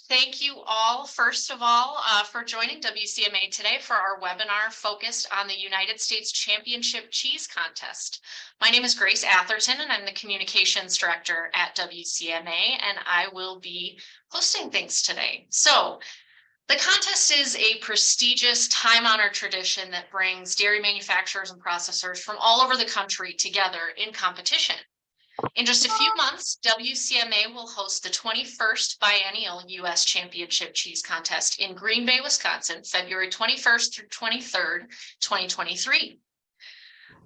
Thank you all, first of all, for joining WCMA today for our webinar focused on the United States Championship Cheese Contest. My name is Grace Atherton, and I'm the Communications Director at WCMA, and I will be hosting things today. So, the contest is a prestigious, time-honored tradition that brings dairy manufacturers and processors from all over the country together in competition. In just a few months, WCMA will host the 21st Biennial U.S. Championship Cheese Contest in Green Bay, Wisconsin, February 21st through 23rd, 2023.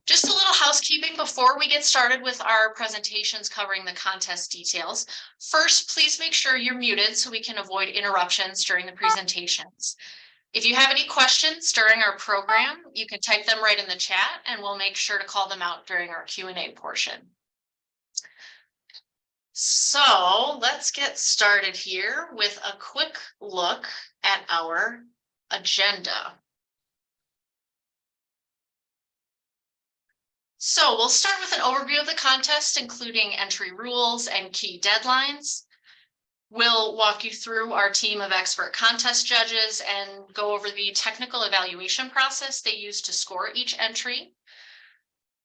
Just a little housekeeping before we get started with our presentations covering the contest details. First, please make sure you're muted so we can avoid interruptions during the presentations. If you have any questions during our program, you can type them right in the chat and we'll make sure to call them out during our Q&A portion. So let's get started here with a quick look at our agenda. So we'll start with an overview of the contest, including entry rules and key deadlines. We'll walk you through our team of expert contest judges and go over the technical evaluation process they use to score each entry.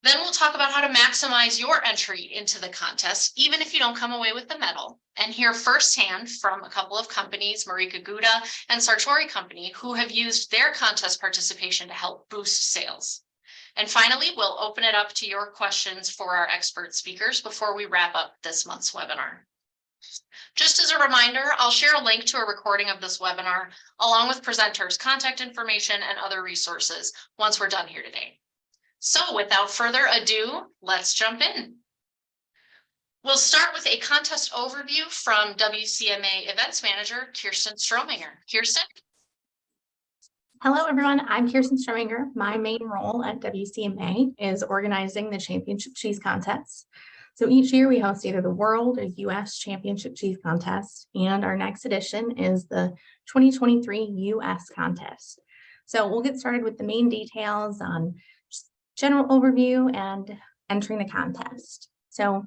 Then we'll talk about how to maximize your entry into the contest, even if you don't come away with the medal, and hear firsthand from a couple of companies, Marieke, Gouda, and Sartori company, who have used their contest participation to help boost sales. And finally, we'll open it up to your questions for our expert speakers before we wrap up this month's webinar. Just as a reminder, I'll share a link to a recording of this webinar, along with presenters' contact information and other resources once we're done here today. So without further ado, let's jump in. We'll start with a contest overview from WCMA Events Manager, Kirsten Strohmenger. Kirsten? Hello, everyone. I'm Kirsten Strohmenger. My main role at WCMA is organizing the Championship Cheese Contest. So each year we host either the World or US Championship Cheese Contest, and our next edition is the 2023 US Contest. So we'll get started with the main details on general overview and entering the contest. So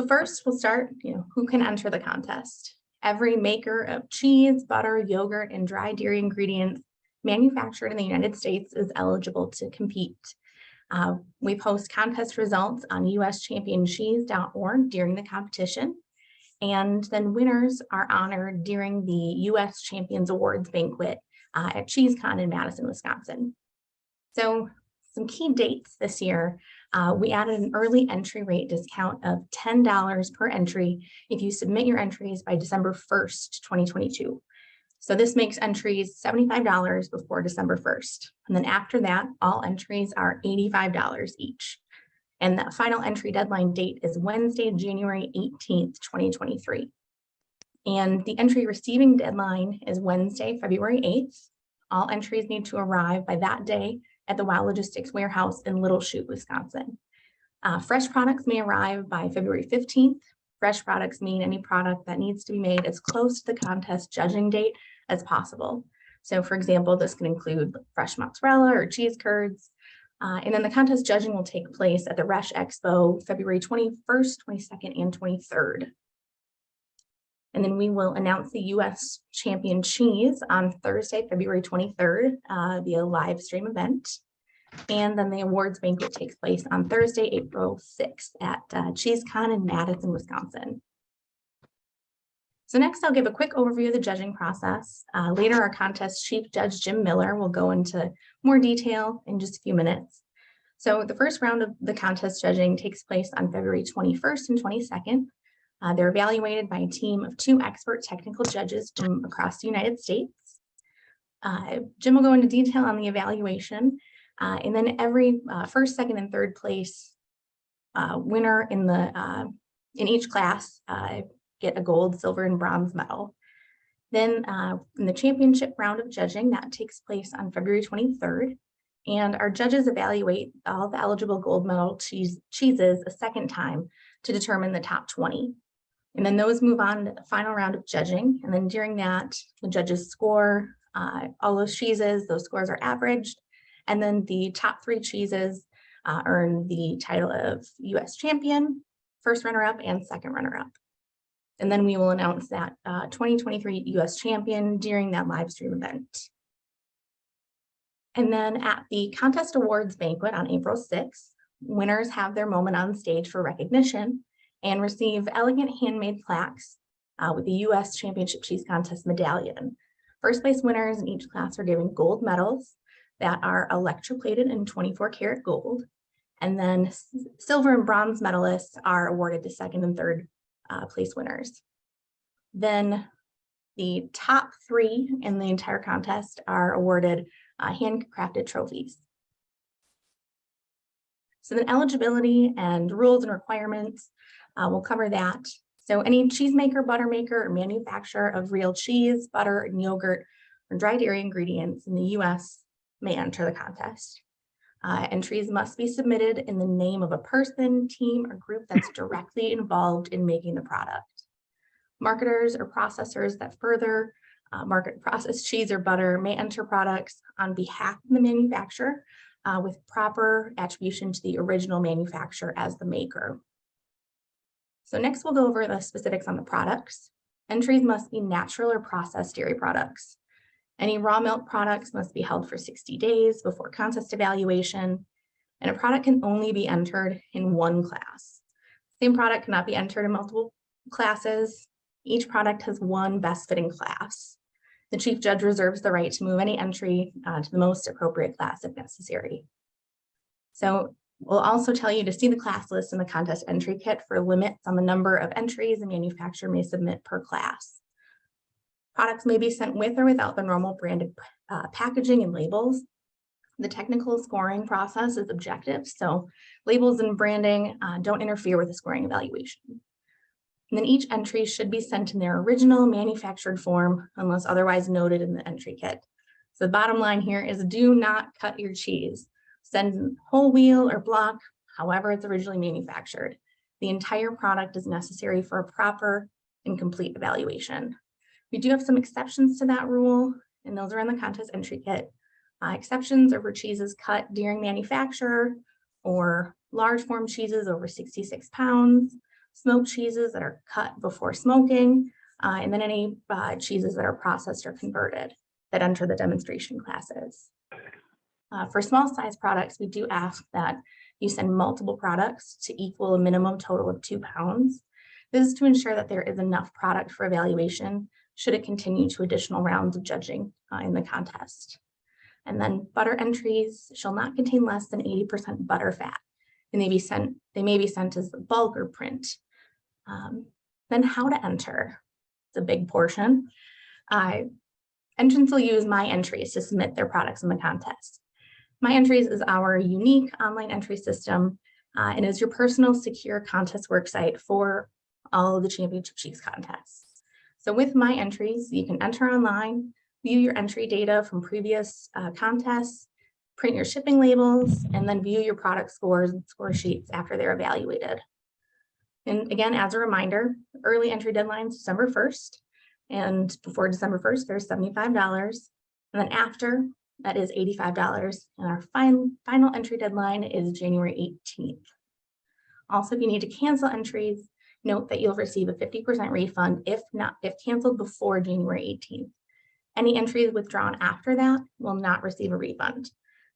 first we'll start, who can enter the contest. Every maker of cheese, butter, yogurt, and dry dairy ingredients manufactured in the United States is eligible to compete. We post contest results on uschampionscheese.org during the competition, and then winners are honored during the US Champions Awards banquet at CheeseCon in Madison, Wisconsin. So some key dates this year, we added an early entry rate discount of $10 per entry if you submit your entries by December 1st, 2022. So this makes entries $75 before December 1st. And then after that, all entries are $85 each. And the final entry deadline date is Wednesday, January 18th, 2023. And the entry receiving deadline is Wednesday, February 8th. All entries need to arrive by that day at the WOW Logistics warehouse in Little Chute, Wisconsin. Fresh products may arrive by February 15th. Fresh products mean any product that needs to be made as close to the contest judging date as possible. So for example, this can include fresh mozzarella or cheese curds. And then the contest judging will take place at the Resch Expo, February 21st, 22nd, and 23rd. And then we will announce the U.S. Champion Cheese on Thursday, February 23rd via live stream event. And then the awards banquet takes place on Thursday, April 6th at CheeseCon in Madison, Wisconsin. So next I'll give a quick overview of the judging process. Later, our contest chief judge, Jim Mueller, will go into more detail in just a few minutes. So the first round of the contest judging takes place on February 21st and 22nd. They're evaluated by a team of 2 expert technical judges from across the United States. Jim will go into detail on the evaluation, and then every first, second, and third place winner in each class get a gold, silver, and bronze medal. Then in the championship round of judging, that takes place on February 23rd, and our judges evaluate all the eligible gold medal cheeses a second time to determine the top 20. And then those move on to the final round of judging. And then during that, the judges score all those cheeses. Those scores are averaged. And then the top 3 cheeses earn the title of U.S. champion, first runner-up, and second runner-up. And then we will announce that 2023 US champion during that live stream event. And then at the contest awards banquet on April 6th, winners have their moment on stage for recognition and receive elegant handmade plaques with the US Championship Cheese Contest medallion. First place winners in each class are given gold medals that are electroplated in 24 karat gold. And then silver and bronze medalists are awarded to second and third place winners. Then the top 3 in the entire contest are awarded handcrafted trophies. So then eligibility and rules and requirements, we'll cover that. So any cheesemaker, butter maker, or manufacturer of real cheese, butter, and yogurt, or dry dairy ingredients in the US may enter the contest. Entries must be submitted in the name of a person, team, or group that's directly involved in making the product. Marketers or processors that further market processed cheese or butter may enter products on behalf of the manufacturer with proper attribution to the original manufacturer as the maker. So next we'll go over the specifics on the products. Entries must be natural or processed dairy products. Any raw milk products must be held for 60 days before contest evaluation, and a product can only be entered in one class. Same product cannot be entered in multiple classes. Each product has one best fitting class. The chief judge reserves the right to move any entry to the most appropriate class if necessary. So we'll also tell you to see the class list in the contest entry kit for limits on the number of entries a manufacturer may submit per class. Products may be sent with or without the normal branded packaging and labels. The technical scoring process is objective, so labels and branding don't interfere with the scoring evaluation. And then each entry should be sent in their original manufactured form unless otherwise noted in the entry kit. So the bottom line here is do not cut your cheese. Send whole wheel or block, however it's originally manufactured. The entire product is necessary for a proper and complete evaluation. We do have some exceptions to that rule, and those are in the contest entry kit. Exceptions are for cheeses cut during manufacture or large form cheeses over 66 pounds, smoked cheeses that are cut before smoking, and then any cheeses that are processed or converted that enter the demonstration classes. For small size products, we do ask that you send multiple products to equal a minimum total of 2 pounds. This is to ensure that there is enough product for evaluation should it continue to additional rounds of judging in the contest. And then butter entries shall not contain less than 80% butter fat, and they may be sent as bulk or print. Then how to enter, it's a big portion. Entrants will use My Entries to submit their products in the contest. My Entries is our unique online entry system and is your personal secure contest worksite for all of the championship cheese contests. So with My Entries, you can enter online, view your entry data from previous contests, print your shipping labels, and then view your product scores and score sheets after they're evaluated. And again, as a reminder, early entry deadline is December 1st, and before December 1st, there's $75, and then after, that is $85, and our final entry deadline is January 18th. Also, if you need to cancel entries, note that you'll receive a 50% refund if canceled before January 18th. Any entries withdrawn after that will not receive a refund,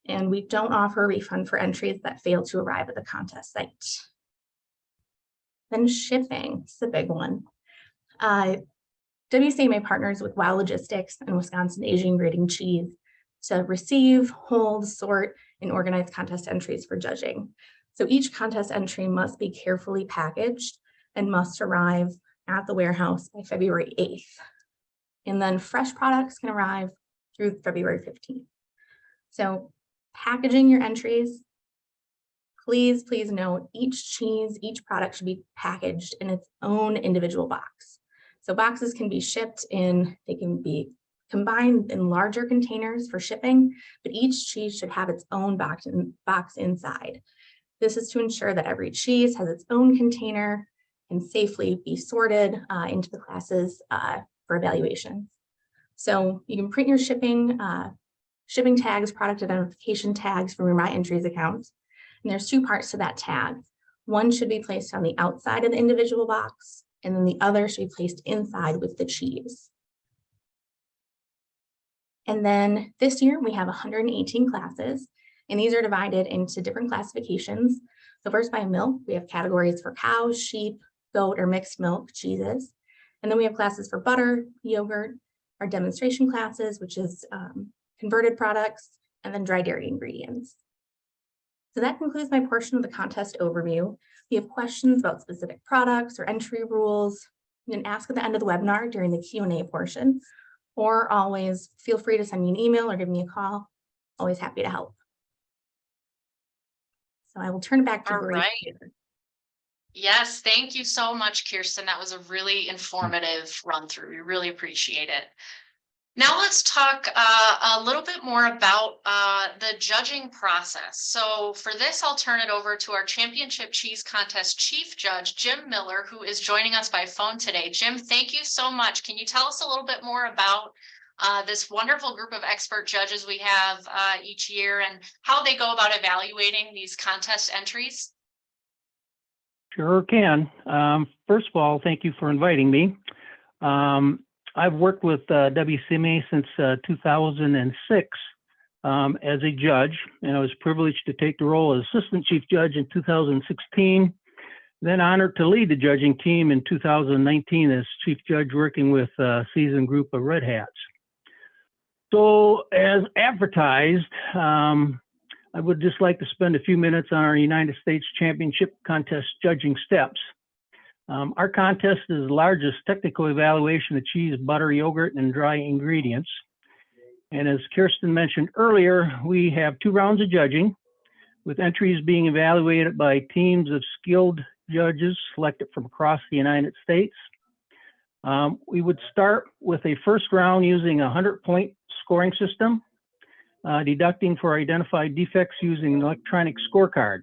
and we don't offer a refund for entries that fail to arrive at the contest site. Then shipping, it's a big one. WCMA partners with WOW Logistics and Wisconsin Asian Grading Cheese to receive, hold, sort, and organize contest entries for judging. So each contest entry must be carefully packaged and must arrive at the warehouse by February 8th. And then fresh products can arrive through February 15th. So packaging your entries, please note each product should be packaged in its own individual box. So boxes can be shipped in, they can be combined in larger containers for shipping, but each cheese should have its own box inside. This is to ensure that every cheese has its own container and safely be sorted into the classes for evaluation. So you can print your shipping tags, product identification tags from your My Entries account. And there's 2 parts to that tag. One should be placed on the outside of the individual box, and then the other should be placed inside with the cheese. And then this year we have 118 classes, and these are divided into different classifications. So first by milk, we have categories for cows, sheep, goat, or mixed milk cheeses. And then we have classes for butter, yogurt, our demonstration classes, which is converted products, and then dry dairy ingredients. So that concludes my portion of the contest overview. If you have questions about specific products or entry rules, you can ask at the end of the webinar during the Q&A portion, or always feel free to send me an email or give me a call. Always happy to help. So I will turn it back to Grace. Right. Yes, thank you so much, Kirsten. That was a really informative run through. We really appreciate it. Now let's talk a little bit more about the judging process. So for this, I'll turn it over to our championship cheese contest chief judge, Jim Mueller, who is joining us by phone today. Jim, thank you so much. Can you tell us a little bit more about this wonderful group of expert judges we have each year and how they go about evaluating these contest entries? Sure can. First of all, thank you for inviting me. I've worked with WCMA since 2006 as a judge, and I was privileged to take the role as assistant chief judge in 2016, then honored to lead the judging team in 2019 as chief judge working with a seasoned group of Red Hats. So as advertised, I would just like to spend a few minutes on our United States Championship Contest judging steps. Our contest is the largest technical evaluation of cheese, butter, yogurt, and dry ingredients. And as Kirsten mentioned earlier, we have 2 rounds of judging, with entries being evaluated by teams of skilled judges selected from across the United States. We would start with a first round using a 100-point scoring system, deducting for identified defects using an electronic scorecard.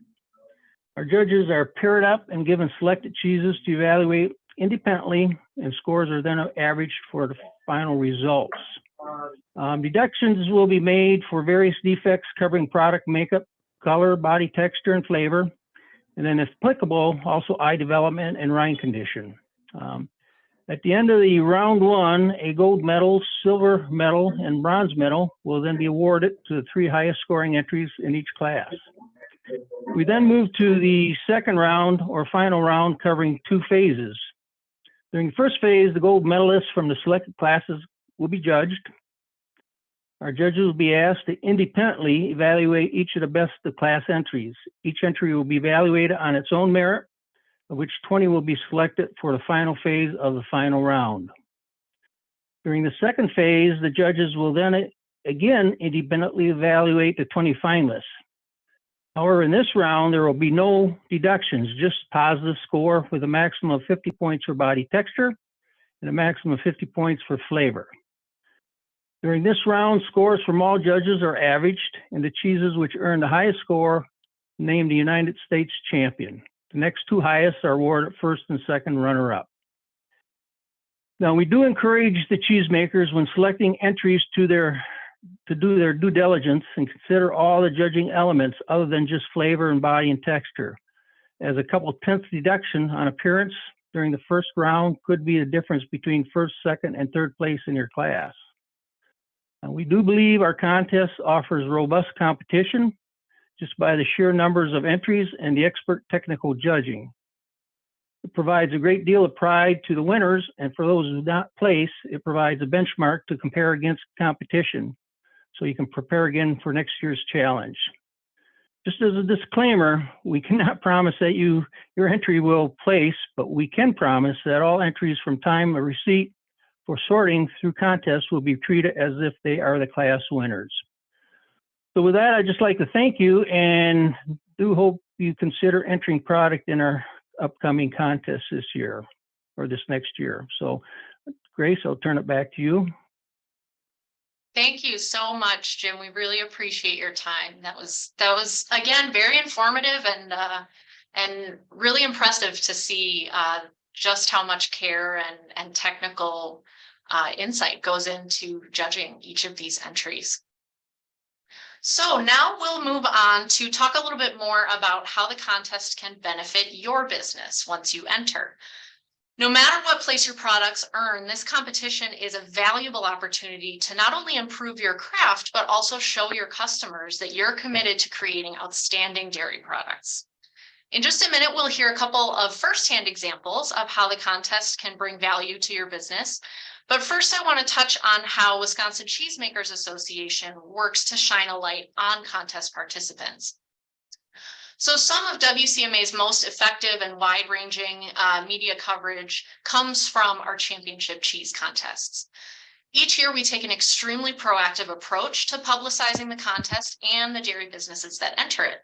Our judges are paired up and given selected cheeses to evaluate independently, and scores are then averaged for the final results. Deductions will be made for various defects covering product makeup, color, body texture, and flavor, and then if applicable, also eye development and rind condition. At the end of the round 1, a gold medal, silver medal, and bronze medal will then be awarded to the 3 highest scoring entries in each class. We then move to the second round or final round covering 2 phases. During the first phase, the gold medalists from the selected classes will be judged. Our judges will be asked to independently evaluate each of the best of class entries. Each entry will be evaluated on its own merit, of which 20 will be selected for the final phase of the final round. During the second phase, the judges will then again independently evaluate the 20 finalists. However, in this round, there will be no deductions, just positive score with a maximum of 50 points for body texture and a maximum of 50 points for flavor. During this round, scores from all judges are averaged, and the cheeses which earn the highest score named the United States champion. The next 2 highest are awarded first and second runner-up. Now, we do encourage the cheesemakers when selecting entries to do their due diligence and consider all the judging elements other than just flavor and body and texture, as a couple tenths deduction on appearance during the first round could be the difference between first, second, and third place in your class. We do believe our contest offers robust competition just by the sheer numbers of entries and the expert technical judging. It provides a great deal of pride to the winners, and for those who do not place, it provides a benchmark to compare against competition, so you can prepare again for next year's challenge. Just as a disclaimer, we cannot promise that your entry will place, but we can promise that all entries from time of receipt for sorting through contests will be treated as if they are the class winners. So with that, I'd just like to thank you and do hope you consider entering product in our upcoming contest this year or this next year. So Grace, I'll turn it back to you. Thank you so much, Jim. We really appreciate your time. That was again very informative and really impressive to see just how much care and technical insight goes into judging each of these entries. So now we'll move on to talk a little bit more about how the contest can benefit your business once you enter. No matter what place your products earn, this competition is a valuable opportunity to not only improve your craft, but also show your customers that you're committed to creating outstanding dairy products. In just a minute, we'll hear a couple of firsthand examples of how the contest can bring value to your business. But first, I want to touch on how Wisconsin Cheesemakers Association works to shine a light on contest participants. So some of WCMA's most effective and wide-ranging media coverage comes from our championship cheese contests. Each year, we take an extremely proactive approach to publicizing the contest and the dairy businesses that enter it.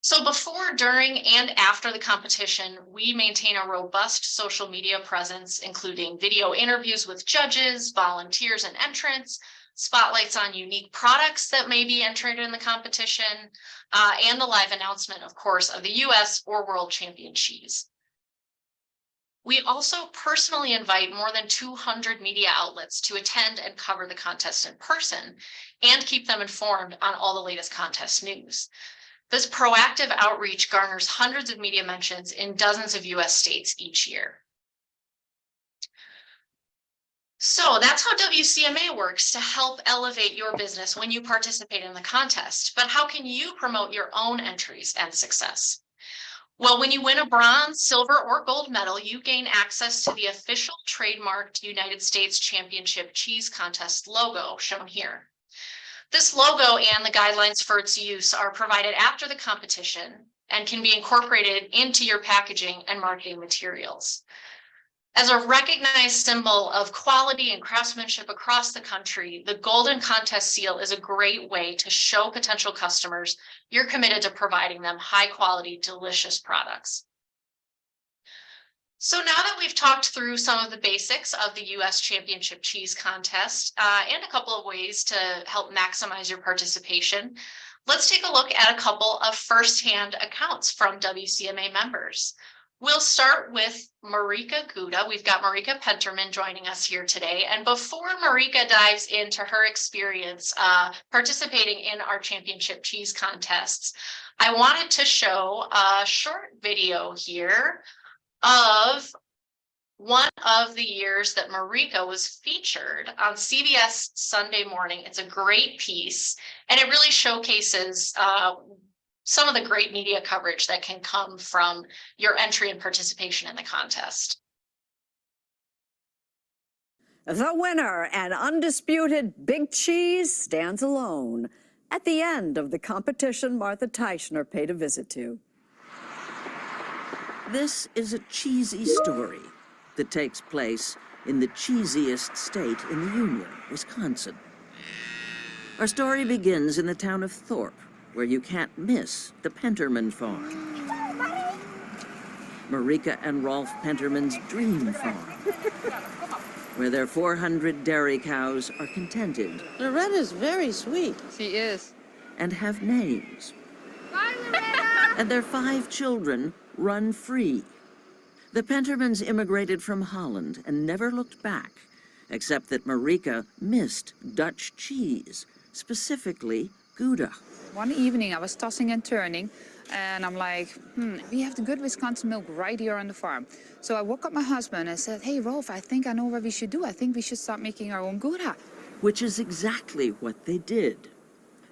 So before, during, and after the competition, we maintain a robust social media presence, including video interviews with judges, volunteers, and entrants, spotlights on unique products that may be entered in the competition, and the live announcement, of course, of the US or World Champion cheese. We also personally invite more than 200 media outlets to attend and cover the contest in person and keep them informed on all the latest contest news. This proactive outreach garners hundreds of media mentions in dozens of US states each year. So that's how WCMA works to help elevate your business when you participate in the contest. But how can you promote your own entries and success? Well, when you win a bronze, silver, or gold medal, you gain access to the official trademarked United States Championship Cheese Contest logo shown here. This logo and the guidelines for its use are provided after the competition and can be incorporated into your packaging and marketing materials. As a recognized symbol of quality and craftsmanship across the country, the Golden Contest Seal is a great way to show potential customers you're committed to providing them high-quality, delicious products. So now that we've talked through some of the basics of the US Championship Cheese Contest and a couple of ways to help maximize your participation, let's take a look at a couple of firsthand accounts from WCMA members. We'll start with Marieke Gouda. We've got Marieke Penterman joining us here today. And before Marieke dives into her experience participating in our championship cheese contests, I wanted to show a short video here of one of the years that Marieke was featured on CBS Sunday Morning. It's a great piece, and it really showcases some of the great media coverage that can come from your entry and participation in the contest. The winner and undisputed Big Cheese stands alone. At the end of the competition, Martha Teichner paid a visit to. This is a cheesy story that takes place in the cheesiest state in the Union, Wisconsin. Our story begins in the town of Thorpe, where you can't miss the Penterman farm. Marieke and Rolf Penterman's dream farm, where their 400 dairy cows are contented. Loretta's very sweet. She is. And have names. Bye, Loretta! And their 5 children run free. The Pentermans immigrated from Holland and never looked back, except that Marieke missed Dutch cheese, specifically Gouda. One evening I was tossing and turning and I'm like, we have the good Wisconsin milk right here on the farm. So I woke up my husband and said, hey, Rolf, I think I know what we should do. I think we should start making our own Gouda. Which is exactly what they did.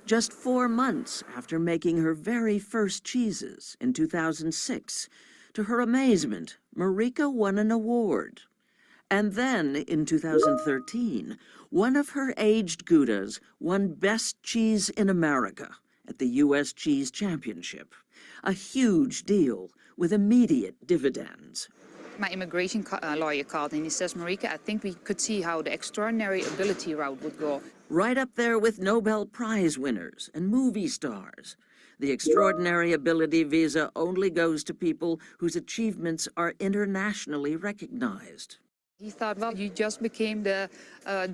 Just 4 months after making her very first cheeses in 2006, to her amazement, Marieke won an award. And then, in 2013, one of her aged Goudas won Best Cheese in America at the U.S. Cheese Championship. A huge deal with immediate dividends. My immigration lawyer called and he says, Marieke, I think we could see how the extraordinary ability route would go. Right up there with Nobel Prize winners and movie stars. The extraordinary ability visa only goes to people whose achievements are internationally recognized. He thought, well, you just became the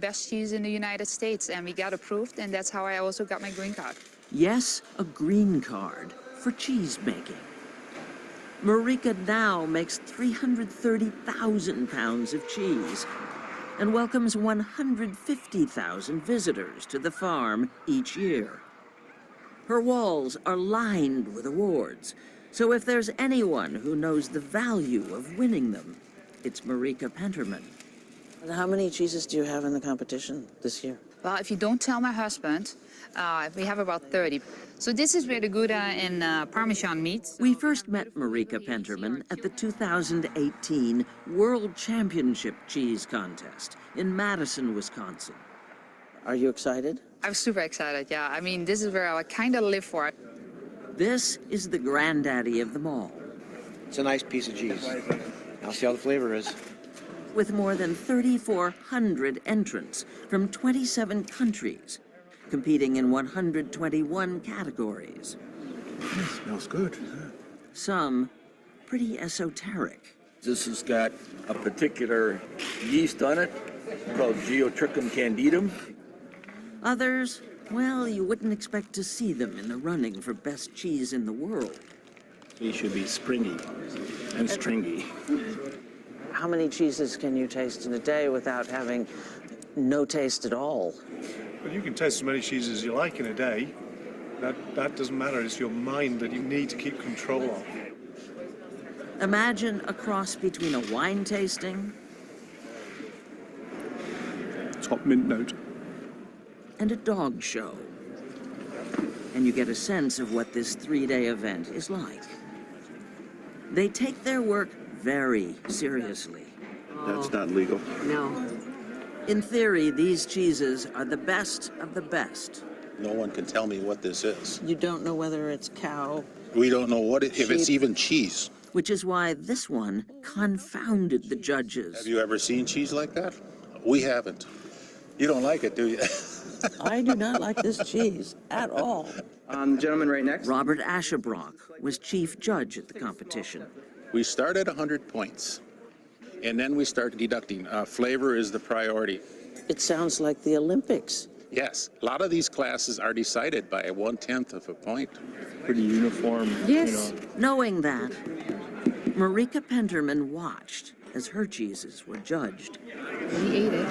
best cheese in the United States, and we got approved, and that's how I also got my green card. Yes, a green card for cheese making. Marieke now makes 330,000 pounds of cheese and welcomes 150,000 visitors to the farm each year. Her walls are lined with awards, So if there's anyone who knows the value of winning them, it's Marieke Penterman. And how many cheeses do you have in the competition this year? Well, if you don't tell my husband, we have about 30. So this is where the Gouda and Parmesan meet. We first met Marieke Penterman at the 2018 World Championship Cheese Contest in Madison, Wisconsin. Are you excited? I'm super excited, yeah. I mean, this is where I kind of live for. This is the granddaddy of them all. It's a nice piece of cheese. I'll see how the flavor is. With more than 3,400 entrants from 27 countries, competing in 121 categories. Smells good. Some pretty esoteric. This has got a particular yeast on it called Geotrichum candidum. Others, well, you wouldn't expect to see them in the running for best cheese in the world. He should be springy and stringy. How many cheeses can you taste in a day without having no taste at all? Well, you can taste as many cheeses as you like in a day. That doesn't matter. It's your mind that you need to keep control of. Imagine a cross between a wine tasting Top mint note. and a dog show. And you get a sense of what this 3-day event is like. They take their work very seriously. That's not legal. In theory, these cheeses are the best of the best. No one can tell me what this is. You don't know whether it's cow. We don't know what if it's Sheep. even cheese. Which is why this one confounded the judges. Have you ever seen cheese like that? We haven't. You don't like it, do you? I do not like this cheese at all. The gentleman right next. Robert Ashabrock was chief judge at the competition. We start at 100 points, and then we start deducting. Flavor is the priority. It sounds like the Olympics. Yes, a lot of these classes are decided by 1/10 of a point. Pretty uniform. Yes. Knowing that, Marieke Penterman watched as her cheeses were judged. We ate it.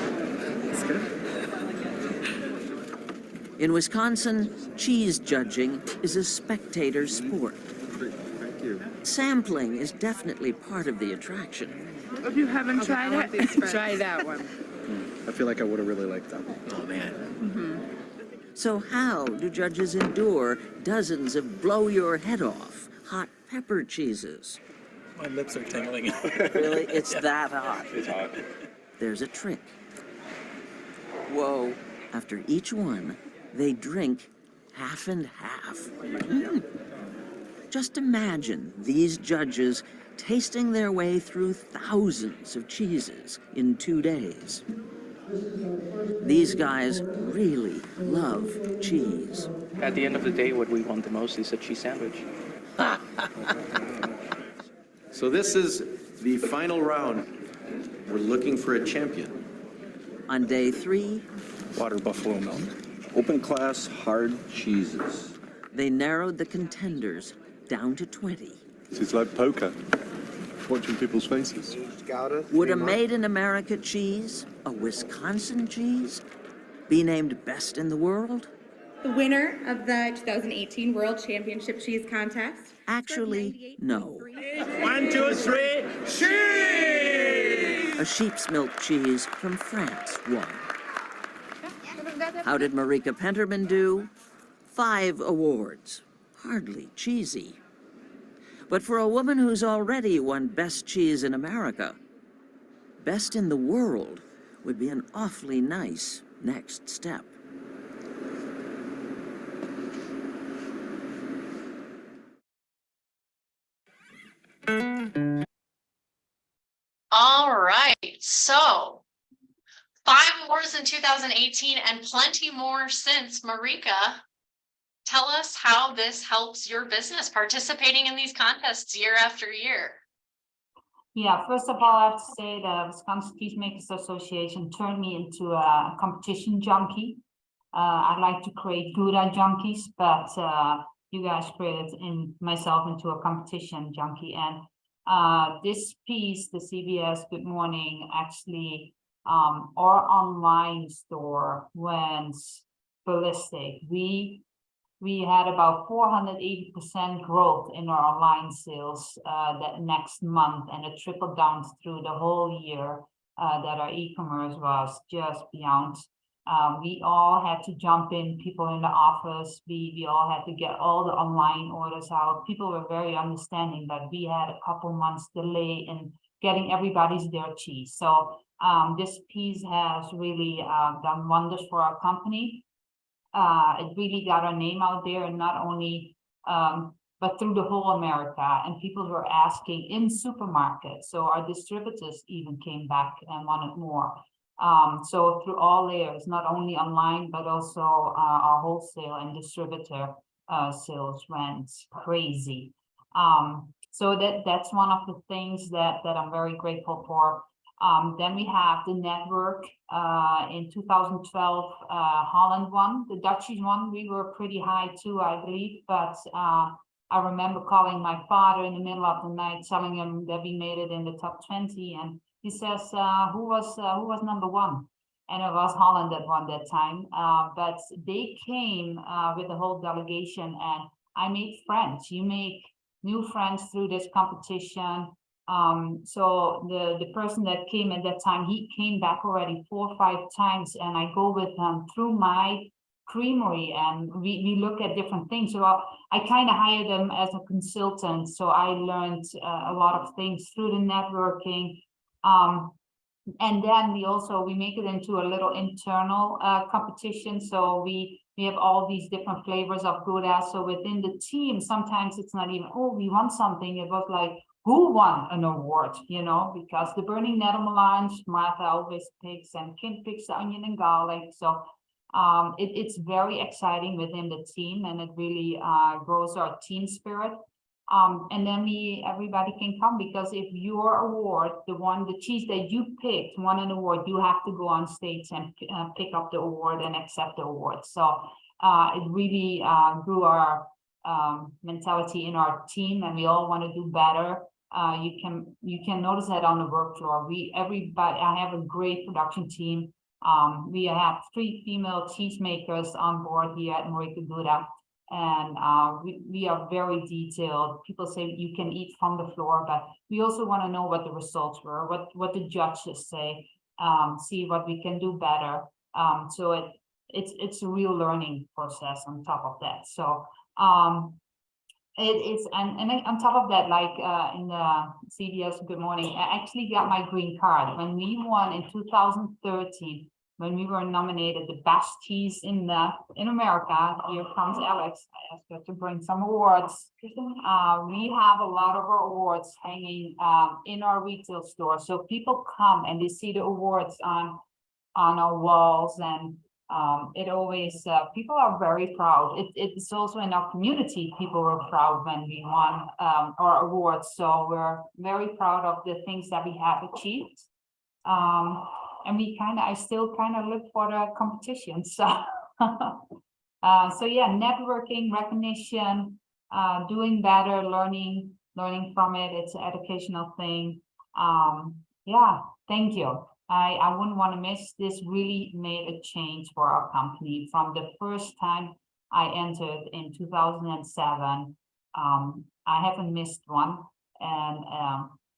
In Wisconsin, cheese judging is a spectator sport. Thank you. Sampling is definitely part of the attraction. If you haven't tried it, try that one. I feel like I would have really liked that. Oh, man. So how do judges endure dozens of blow-your-head-off hot pepper cheeses? My lips are tingling. Really, it's that hot. It's hot. There's a trick. Whoa. After each one, they drink half and half. Just imagine these judges tasting their way through thousands of cheeses in 2 days. These guys really love cheese. At the end of the day, what we want the most is a cheese sandwich. So this is the final round. We're looking for a champion. On day 3, Water buffalo milk. Open class hard cheeses. they narrowed the contenders down to 20. It's like poker, watching people's faces. Gouda. Would a made-in-America cheese, a Wisconsin cheese, be named best in the world? The winner of the 2018 World Championship Cheese Contest. Actually, no. 1, 2, 3, cheese! A sheep's milk cheese from France won. How did Marieke Penterman do? 5 awards. Hardly cheesy. But for a woman who's already won Best Cheese in America, Best in the World would be an awfully nice next step. All right, so 5 awards in 2018 and plenty more since. Marieke, tell us how this helps your business participating in these contests year after year. Yeah, first of all, I have to say the Wisconsin Cheesemakers Association turned me into a competition junkie. I like to create Gouda junkies, but you guys created myself into a competition junkie. And this piece, the CBS Good Morning, actually, our online store went ballistic. We we had about 480% growth in our online sales that next month, and it trickled down through the whole year that our e-commerce was just beyond. We all had to jump in, people in the office, we all had to get all the online orders out. People were very understanding that we had a couple months delay in getting everybody's their cheese. So this piece has really done wonders for our company. It really got our name out there, and not only, but through the whole America, and people were asking in supermarkets. So our distributors even came back and wanted more. So through all layers, not only online, but also our wholesale and distributor sales went crazy. So that's one of the things that I'm very grateful for. Then we have the network. In 2012, Holland won, the Dutchies won. We were pretty high too, I believe, but I remember calling my father in the middle of the night, telling him that we made it in the top 20, and he says, who was number one? And it was Holland that won that time. But they came with the whole delegation, and I made friends. You make new friends through this competition. So the person that came at that time, he came back already 4 or 5 times, and I go with him through my creamery, and we look at different things. So I kind of hired him as a consultant. So I learned a lot of things through the networking. And then we make it into a little internal competition. So we have all these different flavors of Gouda. So within the team, sometimes it's not even, oh, we won something. It was like, who won an award, you know, because the burning nettle melange, Martha always picks, and Kim picks the onion and garlic. So it's very exciting within the team, and it really grows our team spirit. And then everybody can come, because if your award, the cheese that you picked won an award, you have to go on stage and pick up the award and accept the award. So it really grew our mentality in our team, and we all want to do better. You can notice that on the work floor. I have a great production team. We have 3 female cheesemakers on board here at Marieke Gouda, and we are very detailed. People say you can eat from the floor, but we also want to know what the results were, what the judges say, see what we can do better. So it's a real learning process on top of that. So and on top of that, like in the CBS Good Morning, I actually got my green card when we won in 2013. When we were nominated the best cheese in America. Here comes Alex. I asked her to bring some awards. We have a lot of our awards hanging in our retail store. So people come and they see the awards on our walls, and it always, people are very proud. It's also in our community, people were proud when we won our awards. So we're very proud of the things that we have achieved. And I still kind of look for the competition. So, so yeah, networking, recognition, doing better, learning from it. It's an educational thing. Yeah, thank you. I wouldn't want to miss this. Really made a change for our company from the first time I entered in 2007. I haven't missed one, and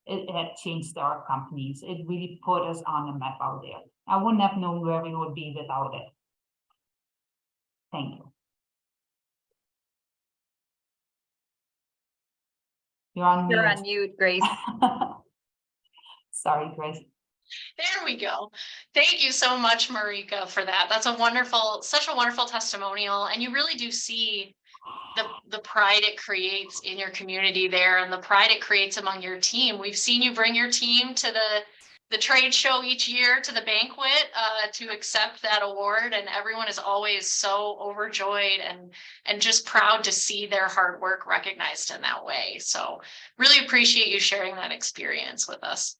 it had changed our companies. It really put us on the map out there. I wouldn't have known where we would be without it. Thank you. You're on mute, Grace. Sorry, Grace. There we go. Thank you so much, Marieke, for that. That's such a wonderful testimonial. And you really do see the pride it creates in your community there, and the pride it creates among your team. We've seen you bring your team to the trade show each year, to the banquet, to accept that award, and everyone is always so overjoyed and just proud to see their hard work recognized in that way. So really appreciate you sharing that experience with us.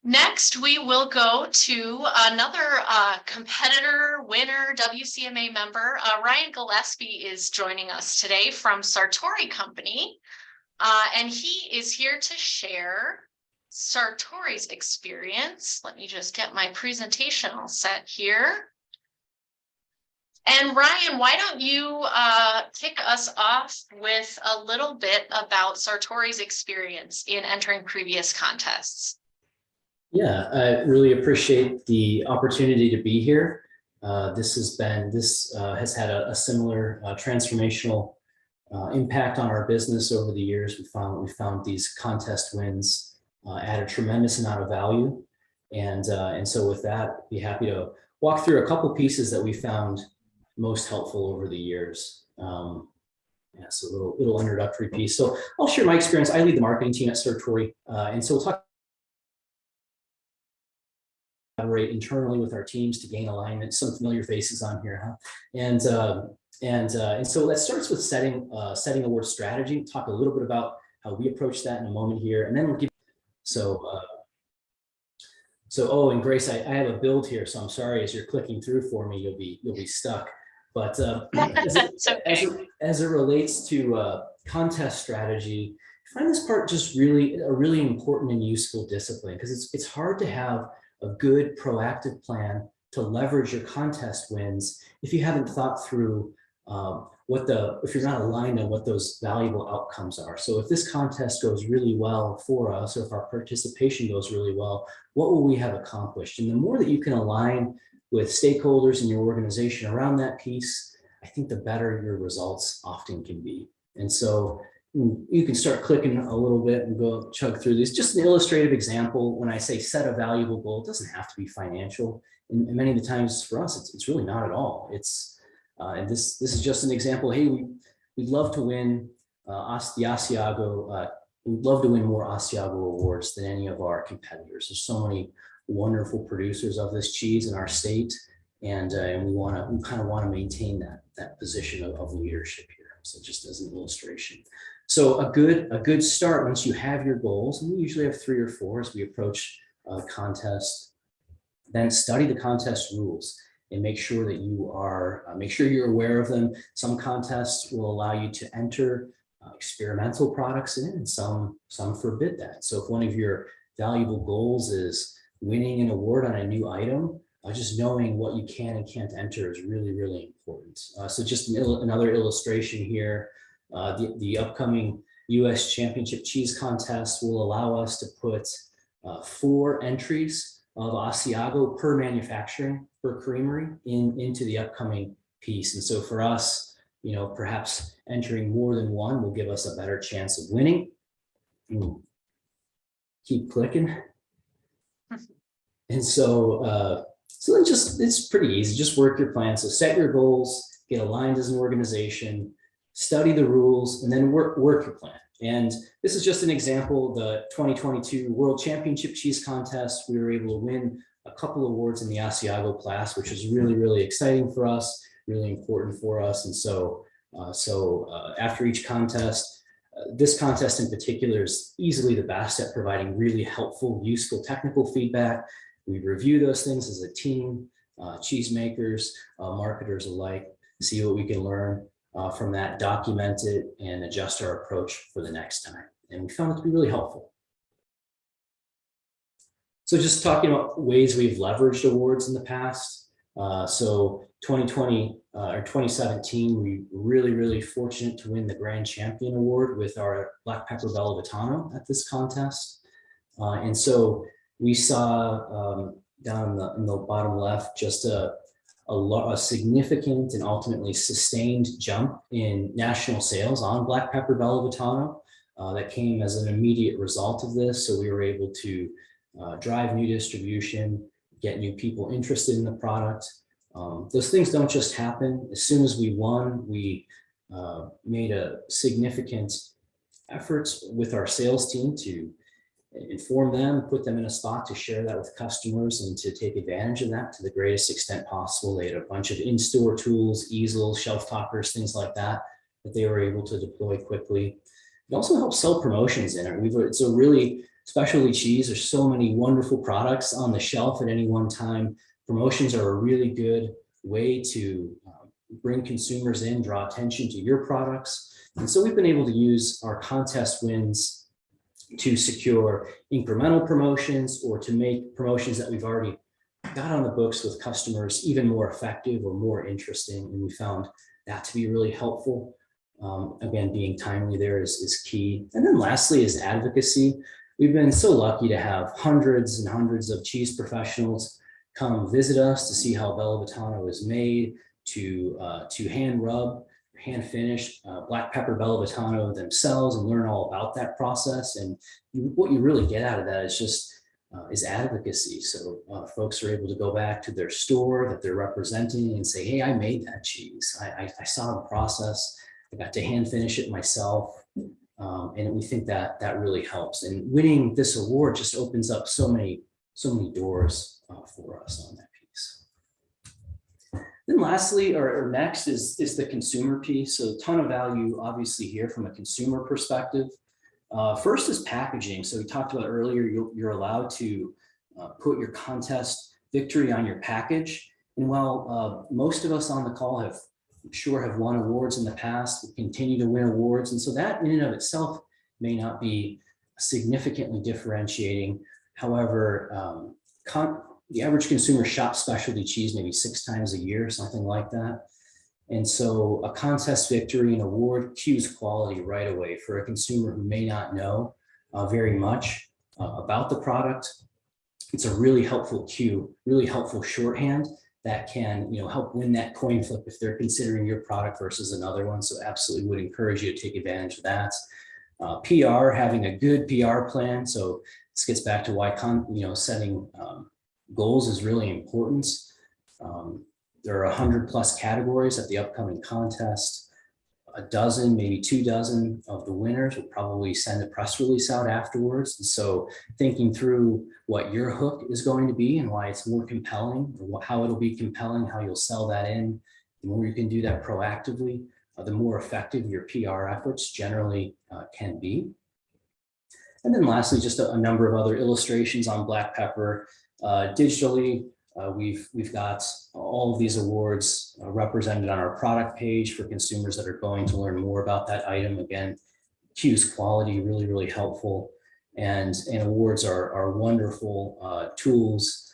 Next, we will go to another competitor, winner, WCMA member. Ryan Gillespie is joining us today from Sartori Company, and he is here to share Sartori's experience. Let me just get my presentation all set here. And Ryan, why don't you kick us off with a little bit about Sartori's experience in entering previous contests? Yeah, I really appreciate the opportunity to be here. This has had a similar transformational impact on our business over the years. We found these contest wins add a tremendous amount of value, and so with that, I'd be happy to walk through a couple pieces that we found most helpful over the years. Yeah, so a little introductory piece. So I'll share my experience. I lead the marketing team at Sartori, and so we'll talk. Collaborate internally with our teams to gain alignment. Some familiar faces on here, huh? And so that starts with setting award strategy. Talk a little bit about how we approach that in a moment here, and then we'll give. Oh, and Grace, I have a build here, so I'm sorry as you're clicking through for me, you'll be stuck. But as it relates to contest strategy, I find this part just really a really important and useful discipline, because it's hard to have a good proactive plan to leverage your contest wins if you haven't thought through if you're not aligned on what those valuable outcomes are. So if this contest goes really well for us, or if our participation goes really well, what will we have accomplished? And the more that you can align with stakeholders in your organization around that piece, I think the better your results often can be. And so you can start clicking a little bit and go chug through these. Just an illustrative example. When I say set a valuable goal, it doesn't have to be financial. And many of the times for us, it's really not at all. And this is just an example. Hey, we'd love to win the Asiago. We'd love to win more Asiago awards than any of our competitors. There's so many wonderful producers of this cheese in our state, and we kind of want to maintain that position of leadership here. So just as an illustration. So a good start, once you have your goals, and we usually have 3 or 4 as we approach a contest, then study the contest rules and make sure that you're aware of them. Some contests will allow you to enter experimental products in, and some forbid that. So if one of your valuable goals is winning an award on a new item, just knowing what you can and can't enter is really, really important. So just another illustration here. The upcoming U.S. Championship Cheese Contest will allow us to put 4 entries of Asiago per manufacturing, per creamery into the upcoming piece. And so for us, perhaps entering more than one will give us a better chance of winning. Keep clicking. And so then it's pretty easy. Just work your plan. So set your goals, get aligned as an organization, study the rules, and then work your plan. And this is just an example. The 2022 World Championship Cheese Contest, we were able to win a couple awards in the Asiago class, which is really, really exciting for us, really important for us. And so after each contest, this contest in particular is easily the best at providing really helpful, useful technical feedback. We review those things as a team, cheesemakers, marketers alike, see what we can learn from that, document it, and adjust our approach for the next time. And we found it to be really helpful. So just talking about ways we've leveraged awards in the past. So 2020 or 2017, we were really, really fortunate to win the Grand Champion Award with our Black Pepper Bellavitano at this contest. And so we saw down in the bottom left just a significant and ultimately sustained jump in national sales on Black Pepper Bellavitano that came as an immediate result of this. So we were able to drive new distribution, get new people interested in the product. Those things don't just happen. As soon as we won, we made a significant efforts with our sales team to inform them, put them in a spot to share that with customers and to take advantage of that to the greatest extent possible. They had a bunch of in-store tools, easels, shelf toppers, things like that they were able to deploy quickly. It also helps sell promotions in it. It's a really specialty cheese. There's so many wonderful products on the shelf at any one time. Promotions are a really good way to bring consumers in, draw attention to your products. And so we've been able to use our contest wins to secure incremental promotions or to make promotions that we've already got on the books with customers even more effective or more interesting, and we found that to be really helpful. Again, being timely there is key. And then lastly is advocacy. We've been so lucky to have hundreds and hundreds of cheese professionals come visit us to see how Bella Batano is made, to hand rub, hand finish black pepper Bella Batano themselves and learn all about that process. And what you really get out of that is just is advocacy. So folks are able to go back to their store that they're representing and say, hey, I made that cheese. I saw the process. I got to hand finish it myself. And we think that that really helps. And winning this award just opens up so many doors for us on that piece. Then lastly, or next is the consumer piece. So a ton of value, obviously, here from a consumer perspective. First is packaging. So we talked about earlier, you're allowed to put your contest victory on your package. And while most of us on the call have won awards in the past, we continue to win awards. And so that in and of itself may not be significantly differentiating. However, the average consumer shops specialty cheese maybe 6 times a year, something like that. And so a contest victory and award cues quality right away for a consumer who may not know very much about the product. It's a really helpful cue, really helpful shorthand that can help win that coin flip if they're considering your product versus another one. So absolutely would encourage you to take advantage of that. PR, having a good PR plan. So this gets back to why setting goals is really important. There are 100+ categories at the upcoming contest. A dozen, maybe 2 dozen of the winners will probably send a press release out afterwards. And so thinking through what your hook is going to be and why it's more compelling, or how it'll be compelling, how you'll sell that in, the more you can do that proactively, the more effective your PR efforts generally can be. And then lastly, just a number of other illustrations on black pepper. Digitally, we've got all of these awards represented on our product page for consumers that are going to learn more about that item. Again, cues quality, really, really helpful. And awards are wonderful tools,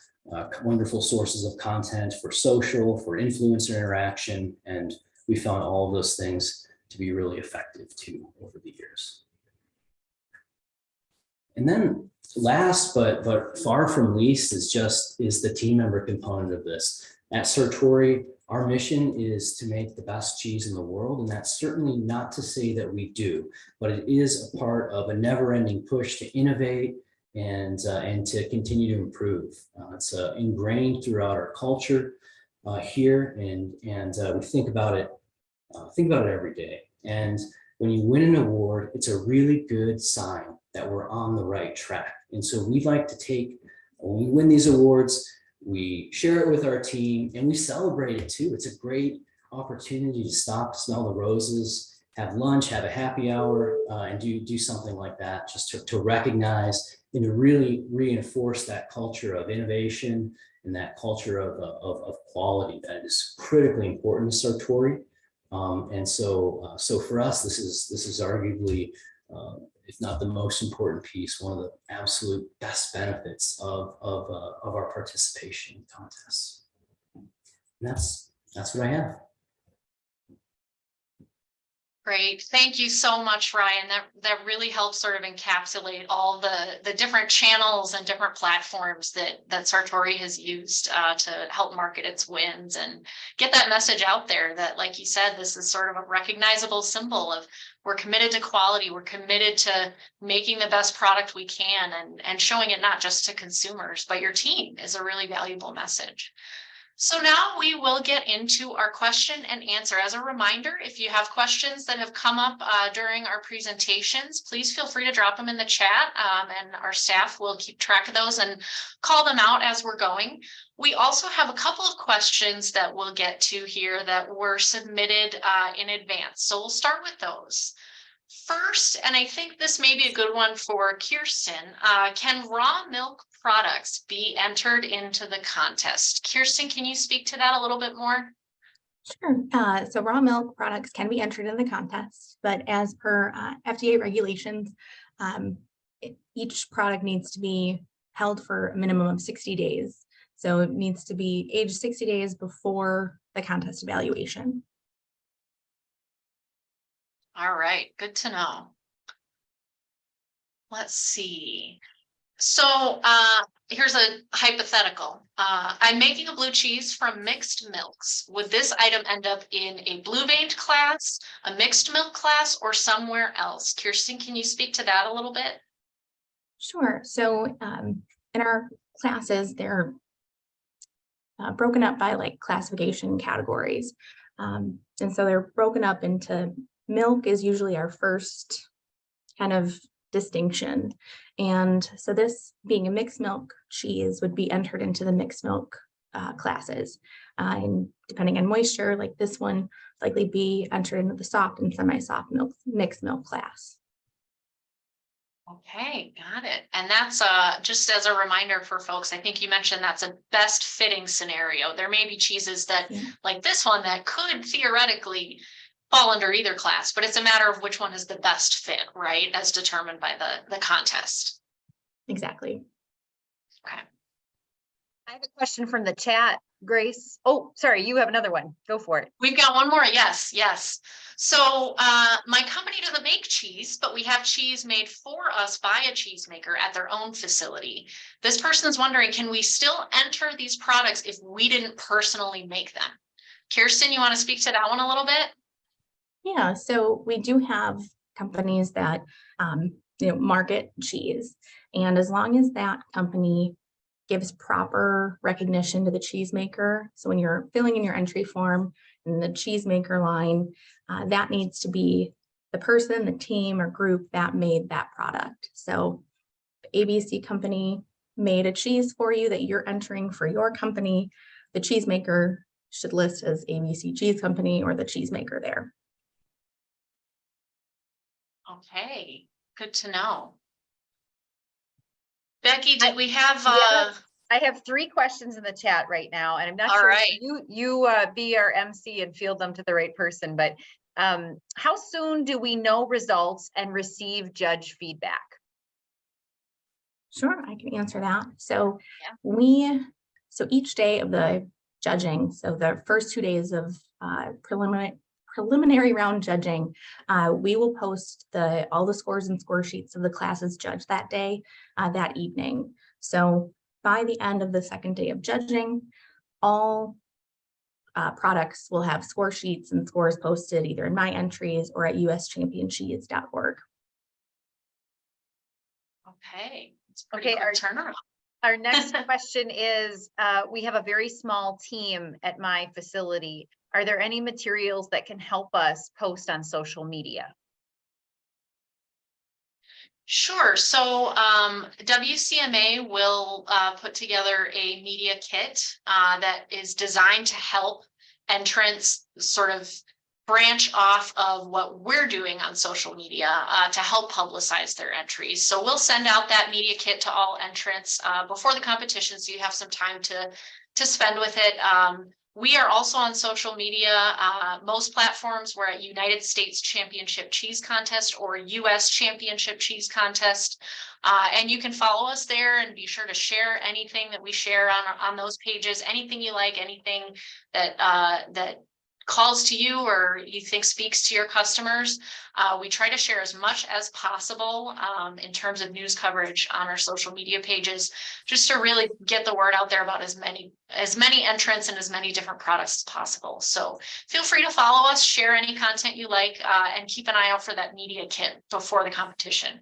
wonderful sources of content for social, for influencer interaction. And we found all of those things to be really effective too over the years. And then last, but far from least, is the team member component of this. At Sartori, our mission is to make the best cheese in the world, and that's certainly not to say that we do, but it is a part of a never-ending push to innovate and to continue to improve. It's ingrained throughout our culture here, and we think about it every day. And when you win an award, it's a really good sign that we're on the right track. And so we'd like to when we win these awards, we share it with our team and we celebrate it too. It's a great opportunity to stop, smell the roses, have lunch, have a happy hour, and do something like that, just to recognize and to really reinforce that culture of innovation and that culture of quality that is critically important to Sartori. And so for us, this is arguably, if not the most important piece, one of the absolute best benefits of our participation in contests. And that's what I have. Great. Thank you so much, Ryan. That really helps sort of encapsulate all the different channels and different platforms that Sartori has used to help market its wins and get that message out there that, like you said, this is sort of a recognizable symbol of we're committed to quality, we're committed to making the best product we can and showing it not just to consumers, but your team is a really valuable message. So now we will get into our question and answer. As a reminder, if you have questions that have come up during our presentations, please feel free to drop them in the chat and our staff will keep track of those and call them out as we're going. We also have a couple of questions that we'll get to here that were submitted in advance. So we'll start with those. First, and I think this may be a good one for Kirsten, can raw milk products be entered into the contest? Kirsten, can you speak to that a little bit more? Sure. So raw milk products can be entered in the contest, but as per FDA regulations, each product needs to be held for a minimum of 60 days. So it needs to be aged 60 days before the contest evaluation. All right, good to know. Let's see. So here's a hypothetical. I'm making a blue cheese from mixed milks. Would this item end up in a blue veined class, a mixed milk class, or somewhere else? Kirsten, can you speak to that a little bit? Sure. So in our classes, they're broken up by like classification categories. And so they're broken up into milk is usually our first kind of distinction. And so this being a mixed milk cheese would be entered into the mixed milk classes. And depending on moisture, like this one likely be entered into the soft and semi-soft milk mixed milk class. Okay, got it. And that's just as a reminder for folks, I think you mentioned that's a best fitting scenario. There may be cheeses that like this one that could theoretically fall under either class, but it's a matter of which one is the best fit, right? As determined by the contest. Exactly. Okay. I have a question from the chat, Grace. Oh, sorry, you have another one. Go for it. We've got one more. Yes. So my company doesn't make cheese, but we have cheese made for us by a cheesemaker at their own facility. This person's wondering, can we still enter these products if we didn't personally make them? Kirsten, you want to speak to that one a little bit? Yeah, so we do have companies that market cheese, and as long as that company gives proper recognition to the cheesemaker, so when you're filling in your entry form in the cheesemaker line, that needs to be the person, the team, or group that made that product. So ABC company made a cheese for you that you're entering for your company, the cheesemaker should list as ABC Cheese Company or the cheesemaker there. Okay, good to know. Becky, did we have I have 3 questions in the chat right now, and I'm not all sure right. if you be our MC and field them to the right person, but how soon do we know results and receive judge feedback? Sure, I can answer that. So so each day of the judging, so the first 2 days of preliminary round judging, we will post all the scores and score sheets of the classes judged that day, that evening. So by the end of the second day of judging, all products will have score sheets and scores posted either in my entries or at uschampioncheese.org. Okay, it's pretty quick turnaround. Our next question is, we have a very small team at my facility. Are there any materials that can help us post on social media? Sure. So WCMA will put together a media kit that is designed to help entrants sort of branch off of what we're doing on social media to help publicize their entries. So we'll send out that media kit to all entrants before the competition, so you have some time to spend with it. We are also on social media. Most platforms, we're at United States Championship Cheese Contest or US Championship Cheese Contest. And you can follow us there and be sure to share anything that we share on those pages, anything you like, anything that calls to you or you think speaks to your customers. We try to share as much as possible in terms of news coverage on our social media pages, just to really get the word out there about as many entrants and as many different products as possible. So feel free to follow us, share any content you like, and keep an eye out for that media kit before the competition.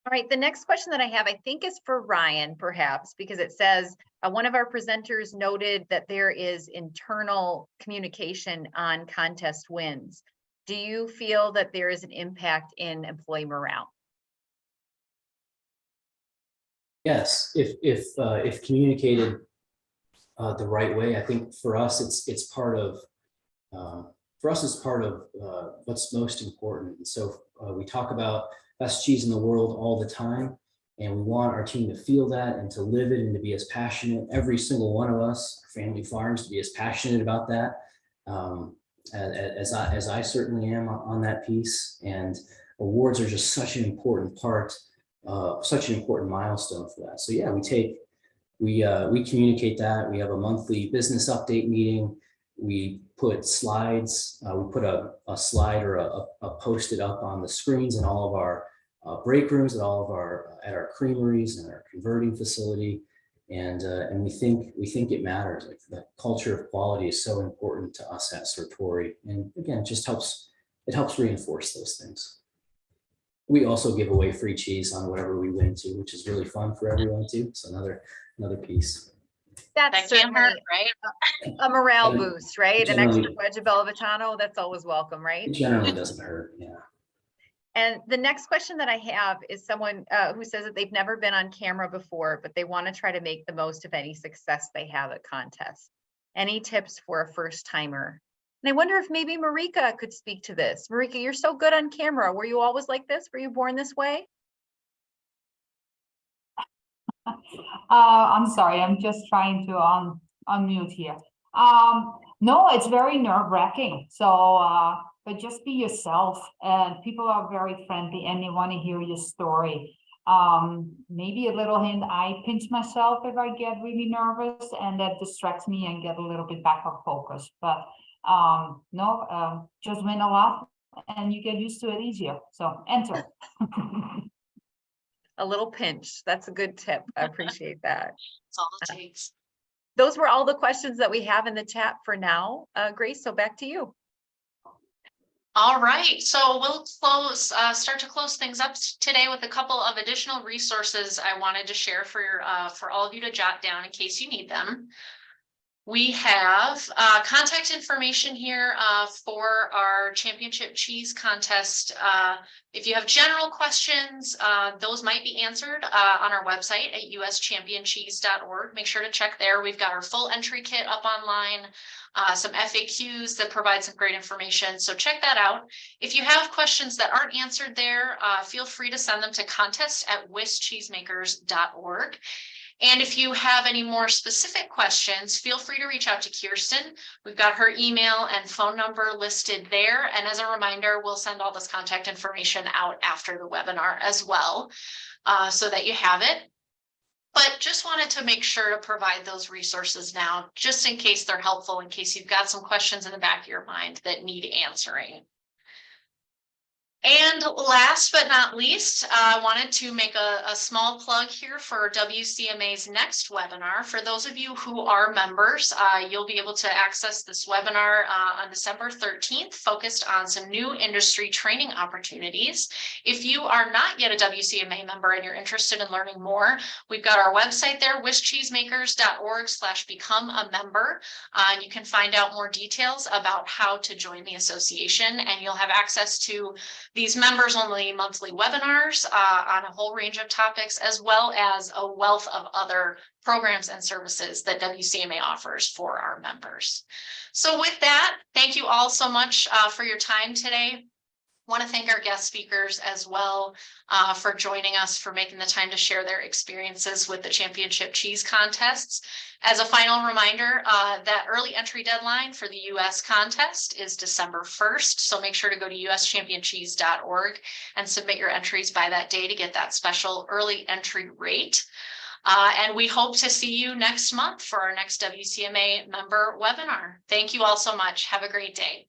All right, the next question that I have, I think is for Ryan, perhaps, because it says one of our presenters noted that there is internal communication on contest wins. Do you feel that there is an impact in employee morale? Yes, if communicated the right way, I think for us it's part of what's most important. And so we talk about best cheese in the world all the time, and we want our team to feel that and to live it and to be as passionate. Every single one of us, family farms, to be as passionate about that as I certainly am on that piece. And awards are just such an important part, such an important milestone for that. So yeah, we take we communicate that. We have a monthly business update meeting. We put slides, we put a slide or a post-it up on the screens in all of our break rooms at all of our at our creameries and our converting facility, and we think it matters. Like, the culture of quality is so important to us at Sartori, and again, it helps reinforce those things. We also give away free cheese on whatever we win too, which is really fun for everyone too. So another piece. That's certainly right? a morale boost, right? An Generally- extra wedge of Bellavitano, that's always welcome, right? It generally doesn't hurt. Yeah. And the next question that I have is someone who says that they've never been on camera before, but they want to try to make the most of any success they have at contests. Any tips for a first timer? And I wonder if maybe Marieke could speak to this. Marieke, you're so good on camera. Were you always like this? Were you born this way? I'm sorry, I'm just trying to unmute here. No, it's very nerve-wracking. So, but just be yourself, and people are very friendly and they want to hear your story. Maybe a little hint, I pinch myself if I get really nervous, and that distracts me and get a little bit back of focus. But no, just win a lot and you get used to it easier. So enter. A little pinch. That's a good tip. I appreciate that. That's all it takes. Those were all the questions that we have in the chat for now. Grace, so back to you. All right, so we'll start to close things up today with a couple of additional resources I wanted to share for all of you to jot down in case you need them. We have contact information here for our championship cheese contest. If you have general questions, those might be answered on our website at uschampioncheese.org. Make sure to check there. We've got our full entry kit up online, some FAQs that provide some great information. So check that out. If you have questions that aren't answered there, feel free to send them to contest@wischeesemakers.org. And if you have any more specific questions, feel free to reach out to Kirsten. We've got her email and phone number listed there. And as a reminder, we'll send all this contact information out after the webinar as well, so that you have it. But just wanted to make sure to provide those resources now, just in case they're helpful, in case you've got some questions in the back of your mind that need answering. And last but not least, I wanted to make a small plug here for WCMA's next webinar. For those of you who are members, you'll be able to access this webinar on December 13th, focused on some new industry training opportunities. If you are not yet a WCMA member and you're interested in learning more, we've got our website there, wischeesemakers.org/become a member. You can find out more details about how to join the association, and you'll have access to these members only monthly webinars on a whole range of topics, as well as a wealth of other programs and services that WCMA offers for our members. So with that, thank you all so much for your time today. I want to thank our guest speakers as well for joining us, for making the time to share their experiences with the championship cheese contests. As a final reminder, that early entry deadline for the US contest is December 1st. So make sure to go to uschampioncheese.org and submit your entries by that day to get that special early entry rate. And we hope to see you next month for our next WCMA member webinar. Thank you all so much. Have a great day.